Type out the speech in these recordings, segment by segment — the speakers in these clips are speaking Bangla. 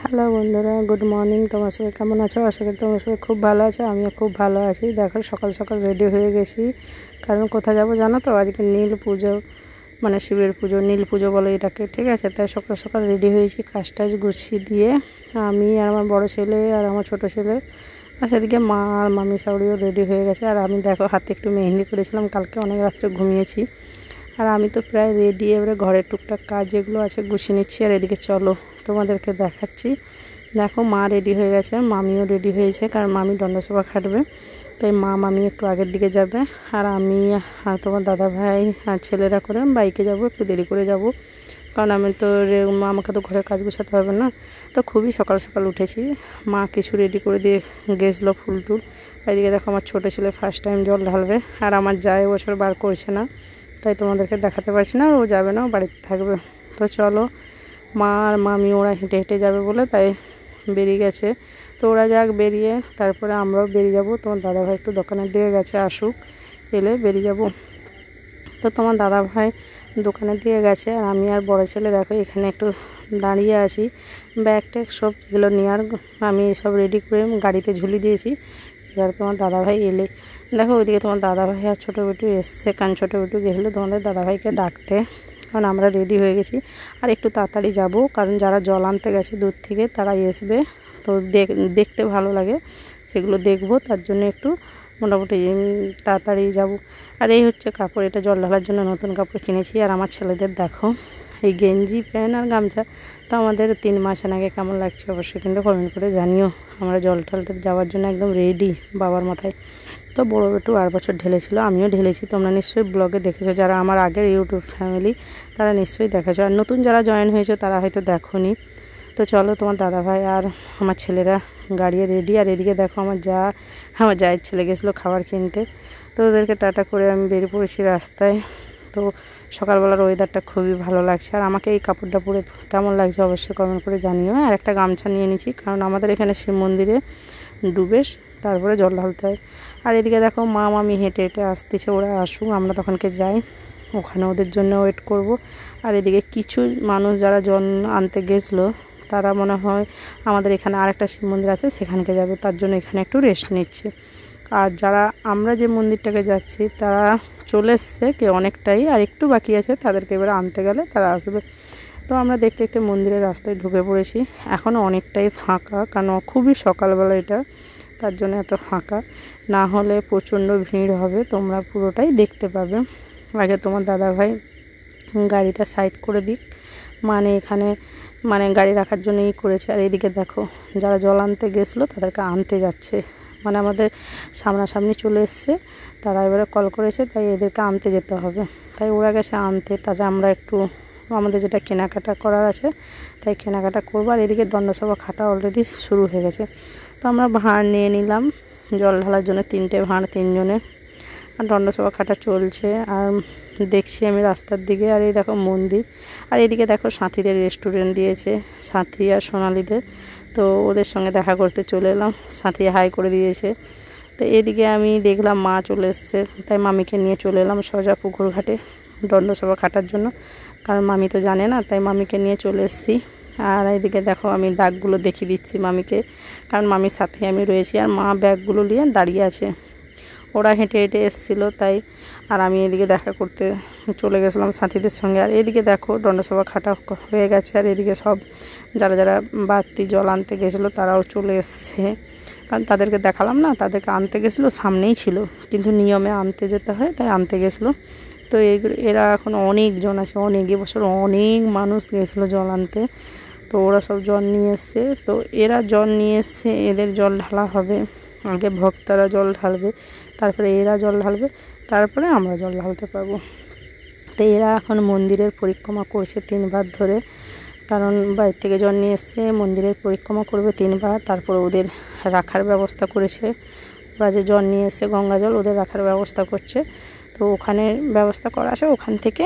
হ্যালো বন্ধুরা, গুড মর্নিং। তোমার সবাই কেমন আছো? আশা করি তোমার সবাই খুব ভালো আছো। আমিও খুব ভালো আছি। দেখো সকাল সকাল রেডি হয়ে গেছি, কারণ কোথায় যাবো জানো তো? আজকে নীল পুজো, মানে শিবের পুজো, নীল পুজো বলে এটাকে, ঠিক আছে? তাই সকাল সকাল রেডি হয়েছি, কাজ টাজ গুছিয়ে দিয়ে। আমি আর আমার বড় ছেলে আর আমার ছোট ছেলে, আর সেদিকে মা আর মামি সাউরিও রেডি হয়ে গেছে। আর আমি দেখো হাতে একটু মেহেন্দি করেছিলাম, কালকে অনেক রাত্রে ঘুমিয়েছি। আর আমি তো প্রায় রেডি। এবারে ঘরের টুকটাক কাজ যেগুলো আছে গুছিয়ে নিচ্ছি। আর এদিকে চলো তোমাদেরকে দেখাচ্ছি। দেখো মা রেডি হয়ে গেছে, মামিও রেডি হয়েছে, কারণ মামি দণ্ডসভা খাটবে। তাই মা মামি একটু আগের দিকে যাবে, আর আমি আর তোমার দাদা ভাই আর ছেলেরা করে বাইকে যাব, একটু দেরি করে যাব, কারণ আমি তো আমাকে তো ঘরের কাজ গোছাতে হবে না। তো খুবই সকাল সকাল উঠেছি। মা কিছু রেডি করে দিয়ে গেছিলো ফুল টুল। এদিকে দেখো আমার ছোটো ছেলে ফার্স্ট টাইম জল ঢালবে, আর আমার যায় বছর বার করছে না, তাই তোমাদেরকে দেখাতে পারছি না। ও যাবে না, ও বাড়িতে থাকবে। তো চলো, মা আর মামি ওরা হেঁটে হেঁটে যাবে বলে তাই বেরিয়ে গেছে। তো ওরা যাক, বেরিয়ে তারপরে আমরাও বেরিয়ে যাব। তোমার দাদাভাই একটু দোকানের দিকে গেছে, আসুক, এলে বেরিয়ে যাব। তো তোমার দাদাভাই দোকানের দিকে গেছে, আর আমি আর বড় ছেলে দেখো এখানে একটু দাঁড়িয়ে আছি। ব্যাগ ট্যাগ সব এগুলো নিয়ে আর আমি সব রেডি করে গাড়িতে ঝুলি দিয়েছি। এবার তোমার দাদাভাই এলে দেখো ওইদিকে তোমার দাদাভাই আর ছোটো বেটু এসছে, কারণ ছোটো বেটু গেছিলো তোমাদের দাদাভাইকে ডাকতে। কারণ আমরা রেডি হয়ে গেছি, আর একটু তাড়াতাড়ি যাব, কারণ যারা জল আনতে গেছে দূর থেকে তারা আসবে। তো দেখতে ভালো লাগে, সেগুলো দেখবো, তার জন্য একটু মোটামুটি তাড়াতাড়ি যাব। আর এই হচ্ছে কাপড়, এটা জল ঢালার জন্য নতুন কাপড় কিনেছি। আর আমার ছেলেদের দেখো এই গেঞ্জি প্যান্ট আর গামছা। তো আমাদের 3 মাস আগে কেমন লাগছে অবশ্যই কিন্তু কমেন্ট করে জানিও। আমরা জল টলতে যাওয়ার জন্য একদম রেডি বাবার মাথায়। তো বড় বেটু 8 বছর ঢেলেছিল, আমিও ঢেলেছি। তোমরা নিশ্চয়ই ব্লগে দেখেছো, যারা আমার আগের ইউটিউব ফ্যামিলি তারা নিশ্চয়ই দেখেছো, আর নতুন যারা জয়েন হয়েছে তারা হয়তো দেখোনি। তো চলো, তোমার দাদাভাই আর আমার ছেলেরা গাড়ি রেডি। আর এদিকে দেখো আমার জায়ের ছেলে গেছিলো খাবার কিনতে। তো ওদেরকে টাটা করে আমি বেরিয়ে পড়েছি রাস্তায়। তো সকালবেলার ওয়েদারটা খুবই ভালো লাগছে। আর আমাকে এই কাপড়টা পরে কেমন লাগছে অবশ্যই কমেন্ট করে জানিও। আর একটা গামছা নিয়ে নিচ্ছি, কারণ আমাদের এখানে শিব মন্দিরে ডুবে তারপরে জল ঢালতে হয়। আর এদিকে দেখো মা মামি হেঁটে হেঁটে আসতেছে, ওরা আসুক, আমরা তখনকে যাই, ওখানে ওদের জন্য ওয়েট করব। আর এদিকে কিছু মানুষ যারা জল আনতে গেছিলো তারা মনে হয় আমাদের এখানে আরেকটা শিব মন্দির আছে সেখানকে যাবে, তার জন্য এখানে একটু রেস্ট নিচ্ছে। আর যারা আমরা যে মন্দিরটাকে যাচ্ছি তারা চলে এসছে, কেউ অনেকটাই, আর একটু বাকি আছে, তাদেরকে এবারে আনতে গেলে তারা আসবে। তো আমরা দেখতে দেখতে মন্দিরের রাস্তায় ঢুকে পড়েছি। এখনও অনেকটাই ফাঁকা, কারণ খুবই সকালবেলা এটা, তার জন্য এত ফাঁকা। না হলে প্রচণ্ড ভিড় হবে, তোমরা পুরোটাই দেখতে পাবে। আগে তোমার দাদাভাই গাড়িটা সাইড করে দিক, মানে এখানে গাড়ি রাখার জন্যই করেছে। আর এদিকে দেখো যারা জল আনতে গেছিলো তাদেরকে আনতে যাচ্ছে, মানে আমাদের সামনাসামনি চলে এসছে, তারা এবারে কল করেছে, তাই এদেরকে আনতে যেতে হবে। তাই ওরা গেছে আনতে, তারা আমরা একটু আমাদের যেটা কেনাকাটা করার আছে তাই কেনাকাটা করবো। আর এদিকে দণ্ডসভা খাটা অলরেডি শুরু হয়ে গেছে। তো আমরা ভাঁড় নিয়ে নিলাম জল ঢালার জন্য, 3টে ভাঁড় 3 জনের। আর দণ্ডসভা খাটা চলছে, আর দেখছি আমি রাস্তার দিকে। আর এই দেখো মন্দির। আর এদিকে দেখো সাথীদের রেস্টুরেন্ট দিয়েছে, সাথী আর সোনালিদের। তো ওদের সঙ্গে দেখা করতে চলে এলাম, সাথী হাই করে দিয়েছে। তো এদিকে আমি দেখলাম মা চলে এসছে, তাই মামিকে নিয়ে চলে এলাম সোজা পুকুর ঘাটে দণ্ডসভা খাটার জন্য, কারণ মামি তো জানে না, তাই মামিকে নিয়ে চলে এসেছি। আর এদিকে দেখো আমি দাগগুলো দেখিয়ে দিচ্ছি মামিকে, কারণ মামির সাথে আমি রয়েছি। আর মা ব্যাগগুলো নিয়ে দাঁড়িয়ে আছে, ওরা হেঁটে হেঁটে এসেছিলো তাই। আর আমি এদিকে দেখা করতে চলে গেছিলাম সাথীদের সঙ্গে। আর এদিকে দেখো দণ্ডসভা খাটা হয়ে গেছে। আর এদিকে সব যারা যারা বাড়তি জল আনতে গেছিলো তারাও চলে এসছে, কারণ তাদেরকে দেখালাম না, তাদেরকে আনতে গেছিলো, সামনেই ছিল, কিন্তু নিয়মে আনতে যেতে হয় তাই আনতে গেছিলো। তো এরা এখন অনেকজন আছে, অনেক এবছর অনেক মানুষ গেছিলো জল আনতে। তো ওরা সব জল নিয়ে এসছে। তো এরা জল নিয়ে এসছে, এদের জল ঢালা হবে, আগে ভক্তরা জল ঢালবে, তারপরে এরা জল ঢালবে, তারপরে আমরা জল ঢালতে পারবো। তো এরা এখন মন্দিরের পরিক্রমা করছে 3 বার ধরে, কারণ বাইরে থেকে জল নিয়ে এসছে, মন্দিরের পরিক্রমা করবে 3 বার। তারপর ওদের রাখার ব্যবস্থা করেছে, ওরা যে জল নিয়ে এসছে গঙ্গা জল, ওদের রাখার ব্যবস্থা করছে। তো ওখানে ব্যবস্থা করা আছে, ওখান থেকে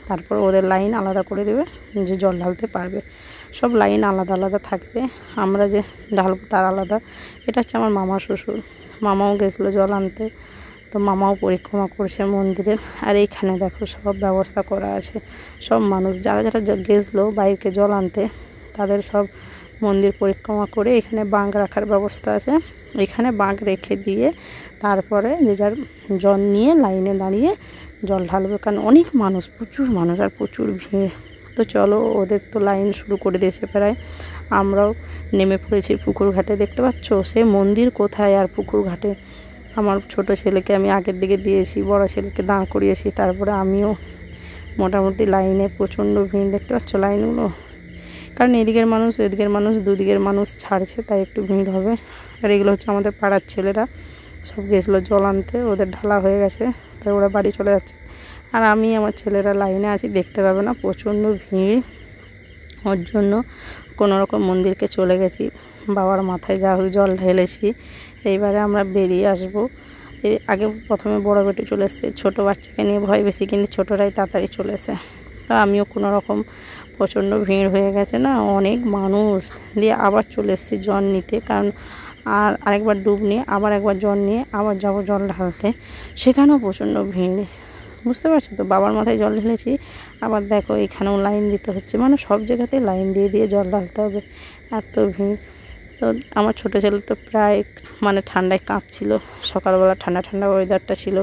তারপর ওদের লাইন আলাদা করে দেবে, যে জল ঢালতে পারবে। সব লাইন আলাদা আলাদা থাকবে, আমরা যে ঢালবো তার আলাদা। এটা হচ্ছে আমার মামা শ্বশুর, মামাও গেছিলো জল আনতে, তো মামাও পরিক্রমা করছে মন্দিরের। আর এইখানে দেখো সব ব্যবস্থা করা আছে, সব মানুষ যারা যারা গেছিলো বাইকে জল আনতে তাদের সব মন্দির পরিক্রমা করে এখানে বাঁক রাখার ব্যবস্থা আছে, এখানে বাঁক রেখে দিয়ে তারপরে যে যার জল নিয়ে লাইনে দাঁড়িয়ে জল ঢালবে, কারণ অনেক মানুষ, প্রচুর মানুষ আর প্রচুর ভিড়। তো চলো, ওদের তো লাইন শুরু করে দিয়েছে প্রায়, আমরাও নেমে পড়েছি পুকুর ঘাটে। দেখতে পাচ্ছ সে মন্দির কোথায় আর পুকুর ঘাটে। আমার ছোট ছেলেকে আমি আগের দিকে দিয়েছি, বড় ছেলেকে দাঁড় করিয়েছি, তারপরে আমিও মোটামুটি লাইনে। প্রচণ্ড ভিড় দেখতে পাচ্ছ লাইনগুলো, কারণ এদিকের মানুষ এদিকের মানুষ দুদিকের মানুষ ছাড়ছে, তাই একটু ভিড় হবে। আর এগুলো হচ্ছে আমাদের পাড়ার ছেলেরা, সব গেছিলো জল আনতে, ওদের ঢালা হয়ে গেছে, তাই ওরা বাড়ি চলে যাচ্ছে। আর আমি আমার ছেলেরা লাইনে আছি, দেখতে পাবে না, প্রচণ্ড ভিড়। ওর জন্য কোনোরকম মন্দিরকে চলে গেছি, বাবার মাথায় যা হোক জল ঢেলেছি। এইবারে আমরা বেরিয়ে আসবো। আগে প্রথমে বড় বেটি চলে এসছে, ছোটো বাচ্চাকে নিয়ে ভয় বেশি, কিন্তু ছোটোরাই তাড়াতাড়ি চলে এসে। তো আমিও কোনো রকম, প্রচণ্ড ভিড় হয়ে গেছে না, অনেক মানুষ, দিয়ে আবার চলে এসেছি জল নিতে, কারণ আর আরেকবার ডুব নিয়ে আবার একবার জল নিয়ে আবার যাবো জল ঢালতে, সেখানেও প্রচণ্ড ভিড়। বুঝতে পারছো তো, বাবার মাথায় জল ঢেলেছি, আবার দেখো এখানেও লাইন দিতে হচ্ছে, মানে সব জায়গাতে লাইন দিয়ে দিয়ে জল ঢালতে হবে, এত ভিড়। তো আমার ছোটো ছেলে তো প্রায় মানে ঠান্ডায় কাঁপছিল, সকালবেলা ঠান্ডা ঠান্ডা ওয়েদারটা ছিল।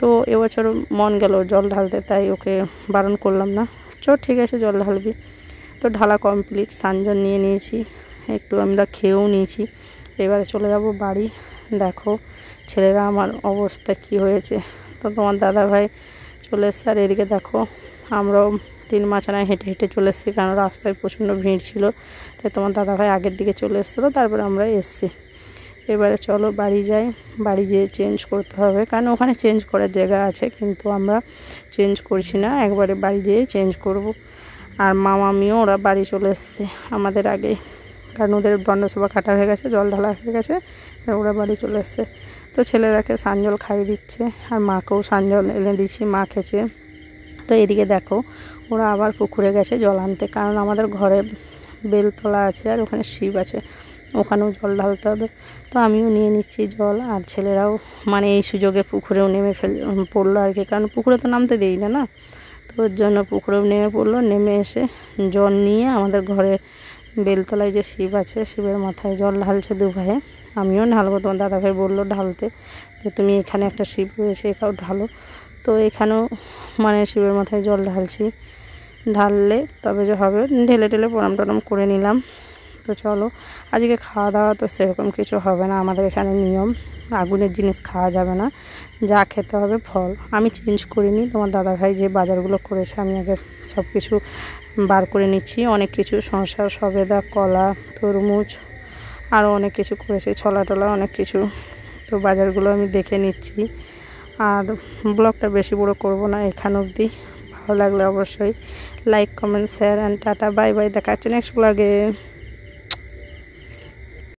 তো এবছর মন গেল জল ঢালতে, তাই ওকে বারণ করলাম না, চল ঠিক আছে জল ঢালবি। তো ঢালা কমপ্লিট, সানজন নিয়ে নিয়েছি, একটু আমরা খেয়েও নিয়েছি। এবারে চলে যাব বাড়ি। দেখো ছেলেরা আমার অবস্থা কি হয়েছে। তো তোমার দাদা ভাই চলে এসছে, আর এদিকে দেখো আমরাও 3 মাচানায় হেঁটে হেঁটে চলে এসেছি, কারণ রাস্তায় প্রচণ্ড ভিড় ছিল, তাই তোমার দাদা ভাই আগের দিকে চলে এসেছিলো, তারপরে আমরা এসছি। এবারে চলো বাড়ি যাই, বাড়ি যেয়ে চেঞ্জ করতে হবে, কারণ ওখানে চেঞ্জ করার জায়গা আছে, কিন্তু আমরা চেঞ্জ করছি না, একবারে বাড়ি যেয়ে চেঞ্জ করব। আর মামিও ওরা বাড়ি চলে এসছে আমাদের আগে, কারণ ওদের বর্ণসভা কাটা হয়ে গেছে, জল ঢালা হয়ে গেছে, ওরা বাড়ি চলে এসছে। তো ছেলেরাকে সানজল খাইয়ে দিচ্ছে, আর মাকেও সানজল এনে দিচ্ছি, মা খেয়েছে। তো এদিকে দেখো ওরা আবার পুকুরে গেছে জল আনতে, কারণ আমাদের ঘরে বেলতলা আছে আর ওখানে শিব আছে, ওখানেও জল ঢালতে হবে। তো আমিও নিয়ে নিচ্ছি জল, আর ছেলেরাও মানে এই সুযোগে পুকুরেও নেমে পড়লো আর কি, কারণ পুকুরে তো নামতে দেই না, না, তো ওর জন্য পুকুরেও নেমে পড়লো। নেমে এসে জল নিয়ে আমাদের ঘরে বেলতলায় যে শিব আছে, শিবের মাথায় জল ঢালছে 2 ভাইয়ে, আমিও ঢালবো। তোমার দাদাভাই বললো ঢালতে, যে তুমি এখানে একটা শিব রয়েছে এটাও ঢালো। তো এখানেও মানে শিবের মাথায় জল ঢালছি, ঢাললে তবে যে হবে, ঢেলে ঢেলে প্রণাম টনাম করে নিলাম। তো চলো, আজকে খাওয়া দাওয়া তো সেরকম কিছু হবে না, আমাদের এখানে নিয়ম আগুনের জিনিস খাওয়া যাবে না, যা খেতে হবে ফল। আমি চেঞ্জ করিনি, তোমার দাদাভাই যে বাজারগুলো করেছে আমি আগে সব কিছু বার করে নিচ্ছি, অনেক কিছু শসা, সবেদা, কলা, তরমুজ, আরও অনেক কিছু করেছে, ছলা টলা অনেক কিছু। তো বাজারগুলো আমি দেখে নিচ্ছি, আর ব্লগটা বেশি বড় করব না, এখান অবধি। ভালো লাগলে অবশ্যই like, comment, share and tata, bye bye, দেখা হচ্ছে নেক্সট ব্লগে।